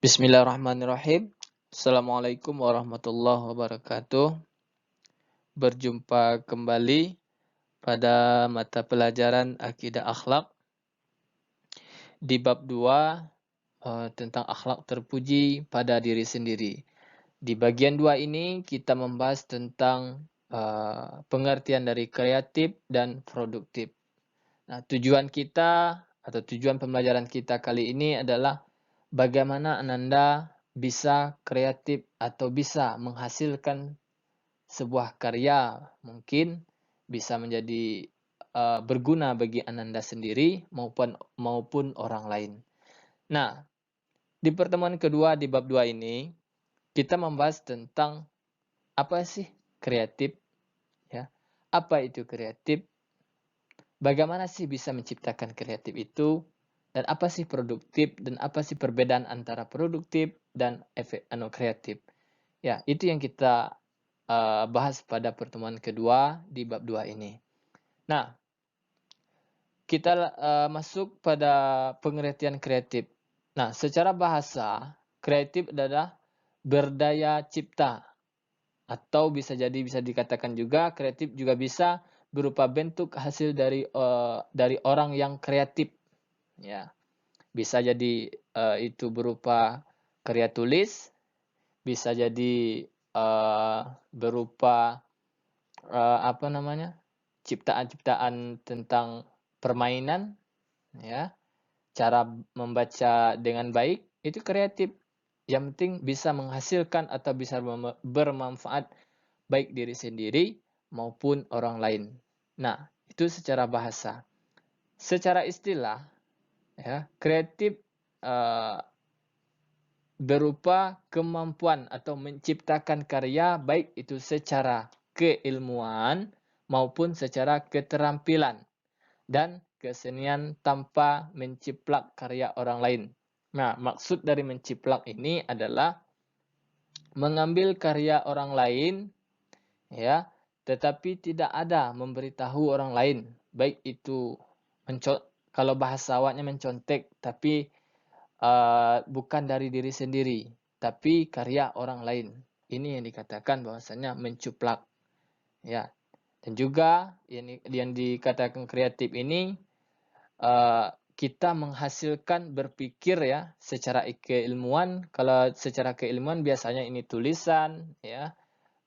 Bismillahirrahmanirrahim. Assalamualaikum warahmatullahi wabarakatuh. Berjumpa kembali pada mata pelajaran Akidah Akhlak di bab 2 tentang akhlak terpuji pada diri sendiri. Di bagian 2 ini kita membahas tentang pengertian dari kreatif dan produktif. Nah, tujuan kita atau tujuan pembelajaran kita kali ini adalah bagaimana Ananda bisa kreatif atau bisa menghasilkan sebuah karya, mungkin bisa menjadi berguna bagi Ananda sendiri maupun orang lain. Nah, di pertemuan kedua di bab 2 ini kita membahas tentang apa sih kreatif, ya. Apa itu kreatif? Bagaimana sih bisa menciptakan kreatif itu? Dan apa sih produktif? Dan apa sih perbedaan antara produktif dan kreatif? Ya, itu yang kita bahas pada pertemuan kedua di bab 2 ini. Nah, kita masuk pada pengertian kreatif. Nah, secara bahasa, kreatif adalah berdaya cipta. Atau bisa dikatakan juga kreatif juga bisa berupa bentuk hasil dari orang yang kreatif, ya. Bisa jadi itu berupa karya tulis, bisa jadi berupa ciptaan-ciptaan tentang permainan, ya. Cara membaca dengan baik itu kreatif. Yang penting bisa menghasilkan atau bisa bermanfaat baik diri sendiri maupun orang lain. Nah, itu secara bahasa. Secara istilah, ya, kreatif berupa kemampuan atau menciptakan karya baik itu secara keilmuan maupun secara keterampilan dan kesenian tanpa menciplak karya orang lain. Nah, maksud dari menciplak ini adalah mengambil karya orang lain, ya, tetapi tidak ada memberitahu orang lain, baik itu kalau bahasa awaknya mencontek, tapi bukan dari diri sendiri, tapi karya orang lain. Ini yang dikatakan bahwasanya mencuplak, ya. Dan juga yang dikatakan kreatif ini kita menghasilkan berpikir, ya, secara keilmuan. Kalau secara keilmuan biasanya ini tulisan, ya,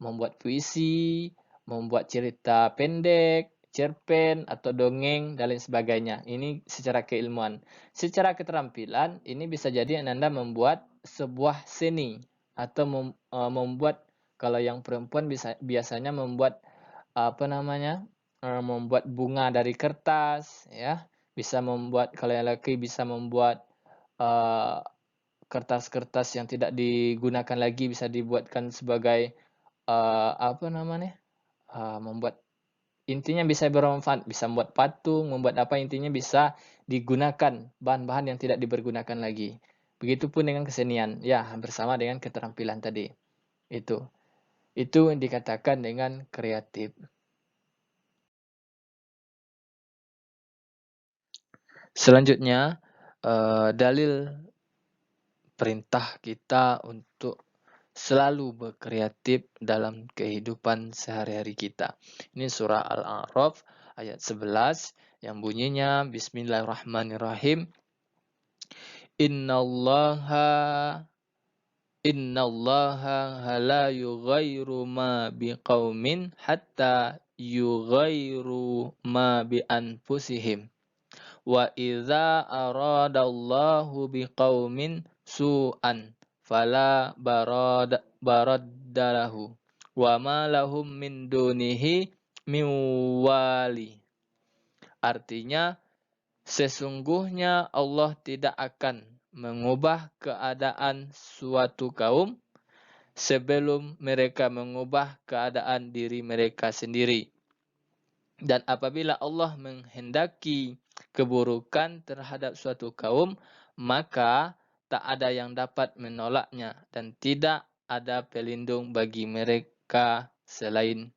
membuat puisi, membuat cerita pendek, cerpen atau dongeng dan lain sebagainya. Ini secara keilmuan. Secara keterampilan ini bisa jadi Anda membuat sebuah seni atau membuat, kalau yang perempuan biasanya membuat membuat bunga dari kertas, ya. Kalau yang laki bisa membuat kertas-kertas yang tidak digunakan lagi bisa dibuatkan sebagai membuat, intinya bisa bermanfaat, bisa membuat patung, membuat apa, intinya bisa digunakan bahan-bahan yang tidak dipergunakan lagi. Begitupun dengan kesenian, ya, bersama dengan keterampilan tadi. Itu yang dikatakan dengan kreatif. Selanjutnya, dalil perintah kita untuk selalu berkreatif dalam kehidupan sehari-hari kita. Ini surah Al-A'raf ayat 11 yang bunyinya Bismillahirrahmanirrahim. Innallaha la yughayyiru ma biqaumin hatta yughayyiru ma bi anfusihim. Wa idza aradallahu biqaumin su'an fala baraddalahu wa ma lahum min dunihi min wali. Artinya, sesungguhnya Allah tidak akan mengubah keadaan suatu kaum sebelum mereka mengubah keadaan diri mereka sendiri. Dan apabila Allah menghendaki keburukan terhadap suatu kaum, maka tak ada yang dapat menolaknya dan tidak ada pelindung bagi mereka selain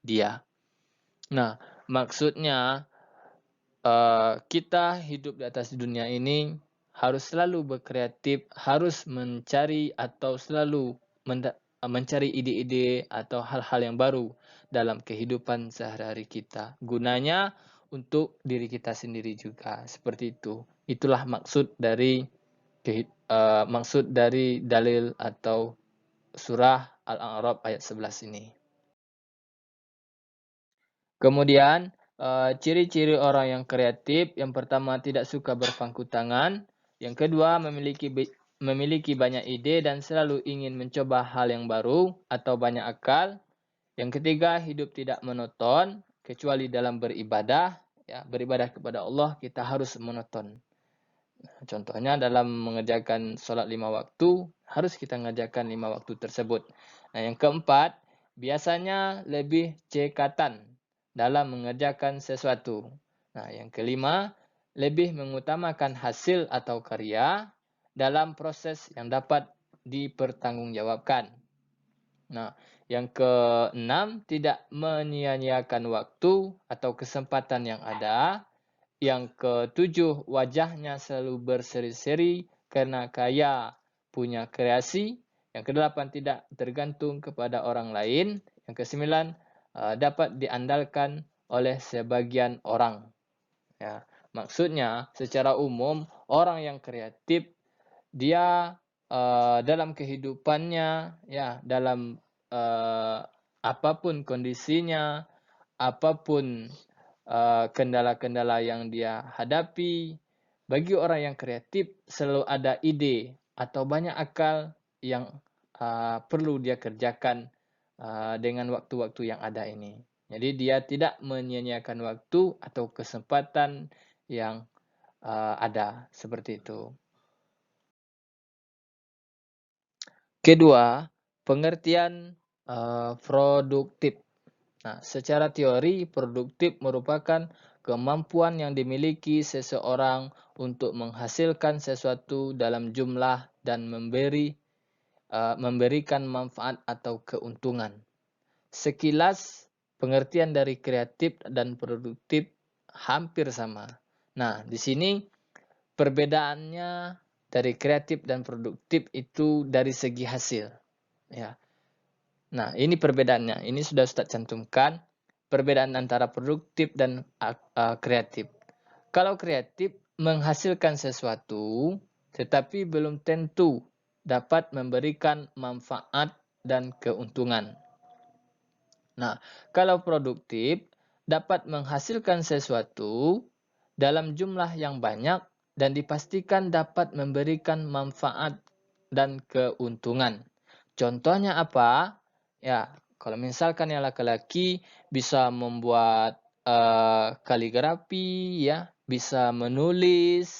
Dia. Nah, maksudnya kita hidup di atas dunia ini harus selalu berkreatif, harus mencari atau selalu mencari ide-ide atau hal-hal yang baru dalam kehidupan sehari-hari kita. Gunanya untuk diri kita sendiri juga, seperti itu. Itulah maksud dari dalil atau surah Al-A'raf ayat 11 ini. Kemudian, ciri-ciri orang yang kreatif, yang pertama tidak suka berpangku tangan, yang kedua memiliki banyak ide dan selalu ingin mencoba hal yang baru atau banyak akal, yang ketiga hidup tidak monoton, kecuali dalam beribadah, ya, beribadah kepada Allah kita harus monoton. Contohnya dalam mengerjakan sholat 5 waktu, harus kita mengerjakan 5 waktu tersebut. Nah, yang keempat, biasanya lebih cekatan dalam mengerjakan sesuatu. Nah, yang kelima, lebih mengutamakan hasil atau karya dalam proses yang dapat dipertanggungjawabkan. Nah, yang keenam, tidak menyia-nyiakan waktu atau kesempatan yang ada. Yang ketujuh, wajahnya selalu berseri-seri karena kaya punya kreasi. Yang kedelapan, tidak tergantung kepada orang lain. Yang kesembilan, dapat diandalkan oleh sebagian orang. Ya, maksudnya, secara umum, orang yang kreatif, dia dalam kehidupannya, ya, dalam apapun kondisinya, apapun kendala-kendala yang dia hadapi, bagi orang yang kreatif selalu ada ide atau banyak akal yang perlu dia kerjakan dengan waktu-waktu yang ada ini. Jadi dia tidak menyia-nyiakan waktu atau kesempatan yang ada, seperti itu. Kedua, pengertian produktif. Nah, secara teori, produktif merupakan kemampuan yang dimiliki seseorang untuk menghasilkan sesuatu dalam jumlah dan memberikan manfaat atau keuntungan. Sekilas, pengertian dari kreatif dan produktif hampir sama. Nah, di sini perbedaannya dari kreatif dan produktif itu dari segi hasil. Ya. Nah, ini perbedaannya. Ini sudah Ustaz cantumkan. Perbedaan antara produktif dan kreatif. Kalau kreatif menghasilkan sesuatu, tetapi belum tentu dapat memberikan manfaat dan keuntungan. Nah, kalau produktif dapat menghasilkan sesuatu dalam jumlah yang banyak dan dipastikan dapat memberikan manfaat dan keuntungan. Contohnya apa? Ya, kalau misalkan yang laki-laki bisa membuat kaligrafi, ya, bisa menulis,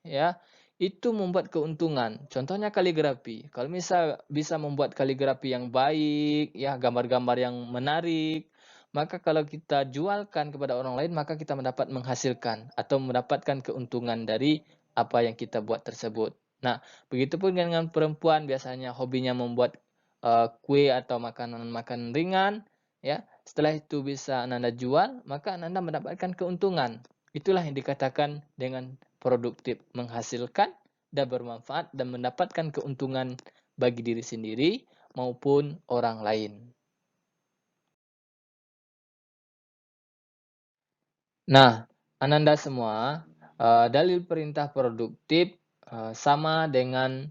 ya, itu membuat keuntungan. Contohnya kaligrafi. Kalau misal bisa membuat kaligrafi yang baik, ya, gambar-gambar yang menarik, maka kalau kita jualkan kepada orang lain, maka kita menghasilkan atau mendapatkan keuntungan dari apa yang kita buat tersebut. Nah, begitupun dengan perempuan, biasanya hobinya membuat kue atau makanan-makanan ringan, ya. Setelah itu bisa Anda jual, maka Anda mendapatkan keuntungan. Itulah yang dikatakan dengan produktif, menghasilkan dan bermanfaat dan mendapatkan keuntungan bagi diri sendiri maupun orang lain. Nah, Ananda semua, dalil perintah produktif sama dengan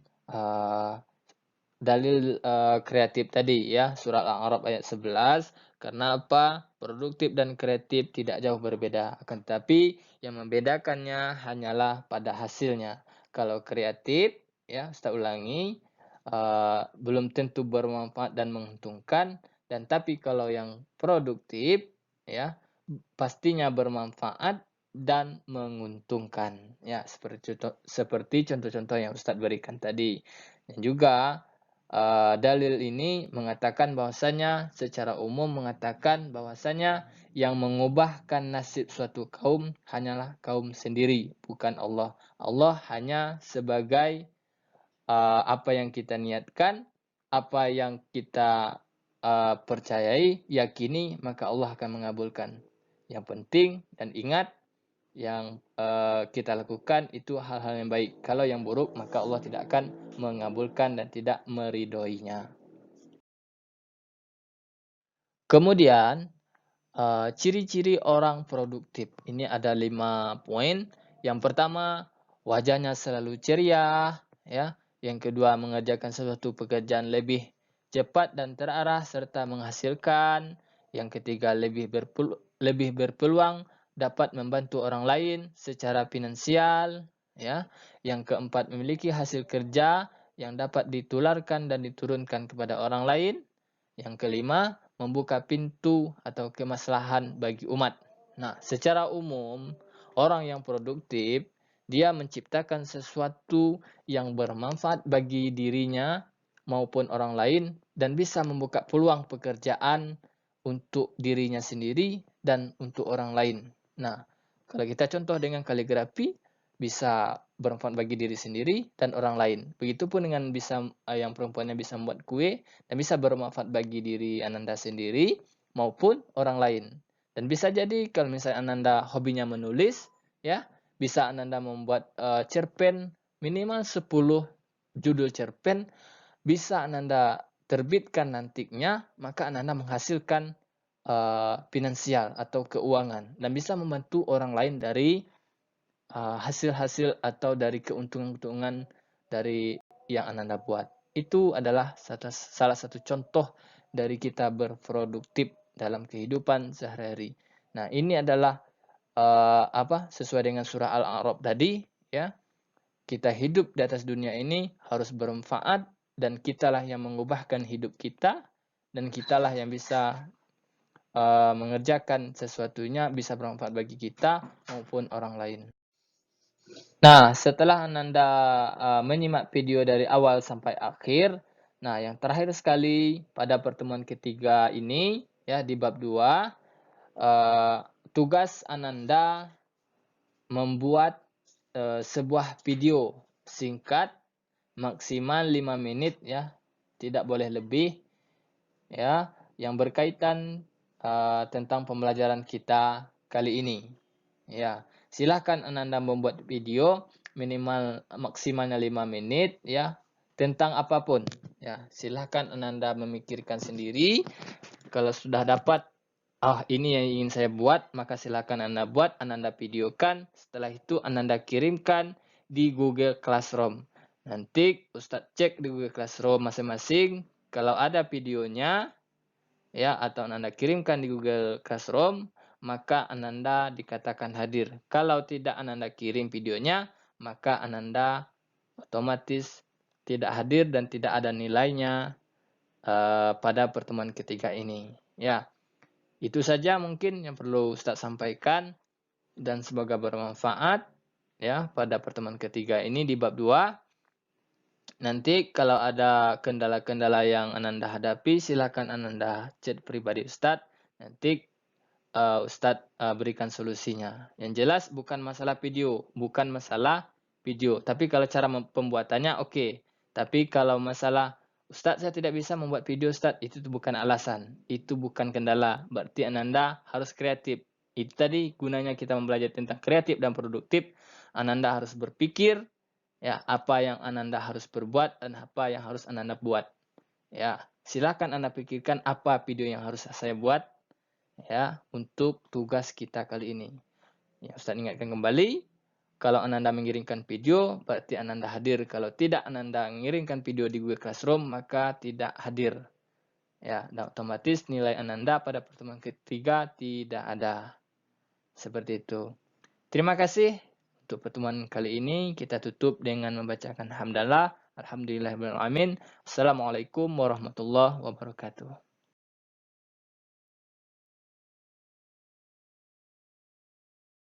dalil kreatif tadi, ya, surat Al-A'raf ayat 11. Karena apa? Produktif dan kreatif tidak jauh berbeda. Akan tetapi yang membedakannya hanyalah pada hasilnya. Kalau kreatif, ya, saya ulangi, belum tentu bermanfaat dan menguntungkan. Dan tapi kalau yang produktif, ya, pastinya bermanfaat dan menguntungkan. Ya, seperti contoh-contoh yang Ustadz berikan tadi. Dan juga dalil ini mengatakan bahwasanya, secara umum mengatakan bahwasanya yang mengubahkan nasib suatu kaum hanyalah kaum sendiri, bukan Allah. Allah hanya sebagai apa yang kita niatkan, apa yang kita percayai, yakini, maka Allah akan mengabulkan. Yang penting dan ingat, yang kita lakukan itu hal-hal yang baik. Kalau yang buruk, maka Allah tidak akan mengabulkan dan tidak meridhoinya. Kemudian, ciri-ciri orang produktif. Ini ada 5 poin. Yang pertama, wajahnya selalu ceria, ya. Yang kedua, mengerjakan sesuatu pekerjaan lebih cepat dan terarah serta menghasilkan. Yang ketiga, lebih berpeluang dapat membantu orang lain secara finansial, ya. Yang keempat, memiliki hasil kerja yang dapat ditularkan dan diturunkan kepada orang lain. Yang kelima, membuka pintu atau kemaslahan bagi umat. Nah, secara umum, orang yang produktif, dia menciptakan sesuatu yang bermanfaat bagi dirinya maupun orang lain dan bisa membuka peluang pekerjaan untuk dirinya sendiri dan untuk orang lain. Nah, kalau kita contoh dengan kaligrafi, bisa bermanfaat bagi diri sendiri dan orang lain. Begitupun dengan yang perempuannya bisa membuat kue dan bisa bermanfaat bagi diri Ananda sendiri maupun orang lain. Dan bisa jadi kalau misalnya Ananda hobinya menulis, ya, bisa Ananda membuat cerpen minimal 10 judul cerpen bisa Ananda terbitkan nantinya, maka Ananda menghasilkan finansial atau keuangan dan bisa membantu orang lain dari hasil-hasil atau dari keuntungan-keuntungan dari yang Ananda buat. Itu adalah salah satu contoh dari kita berproduktif dalam kehidupan sehari-hari. Nah, ini adalah sesuai dengan surah Al-A'raf tadi, ya. Kita hidup di atas dunia ini harus bermanfaat dan kitalah yang mengubahkan hidup kita dan kitalah yang bisa mengerjakan sesuatunya bisa bermanfaat bagi kita maupun orang lain. Nah, setelah Ananda menyimak video dari awal sampai akhir, nah yang terakhir sekali pada pertemuan ketiga ini, ya di bab 2, tugas Ananda membuat sebuah video singkat maksimal 5 menit ya, tidak boleh lebih ya, yang berkaitan tentang pembelajaran kita kali ini. Ya, silahkan Ananda membuat video minimal maksimalnya 5 menit ya tentang apapun. Ya, silahkan Ananda memikirkan sendiri. Kalau sudah dapat ini yang ingin saya buat, maka silahkan Anda buat, Ananda videokan. Setelah itu Ananda kirimkan di Google Classroom. Nanti Ustadz cek di Google Classroom masing-masing. Kalau ada videonya, ya atau Ananda kirimkan di Google Classroom, maka Ananda dikatakan hadir. Kalau tidak Ananda kirim videonya, maka Ananda otomatis tidak hadir dan tidak ada nilainya pada pertemuan ketiga ini. Ya, itu saja mungkin yang perlu Ustadz sampaikan dan semoga bermanfaat ya pada pertemuan ketiga ini di bab 2. Nanti kalau ada kendala-kendala yang Ananda hadapi, silakan Ananda chat pribadi Ustadz. Nanti Ustadz berikan solusinya. Yang jelas bukan masalah video, tapi kalau cara pembuatannya oke. Tapi kalau masalah Ustadz saya tidak bisa membuat video Ustadz, itu bukan alasan, itu bukan kendala. Berarti Ananda harus kreatif. Itu tadi gunanya kita belajar tentang kreatif dan produktif. Ananda harus berpikir ya apa yang Ananda harus berbuat dan apa yang harus Ananda buat. Ya, silakan Anda pikirkan apa video yang harus saya buat ya untuk tugas kita kali ini. Ya, Ustaz ingatkan kembali, kalau Ananda mengirimkan video berarti Ananda hadir. Kalau tidak Ananda mengirimkan video di Google Classroom maka tidak hadir. Ya, dan otomatis nilai Ananda pada pertemuan ketiga tidak ada. Seperti itu. Terima kasih. Untuk pertemuan kali ini kita tutup dengan membacakan hamdalah. Alhamdulillahirabbil alamin. Assalamualaikum warahmatullahi wabarakatuh.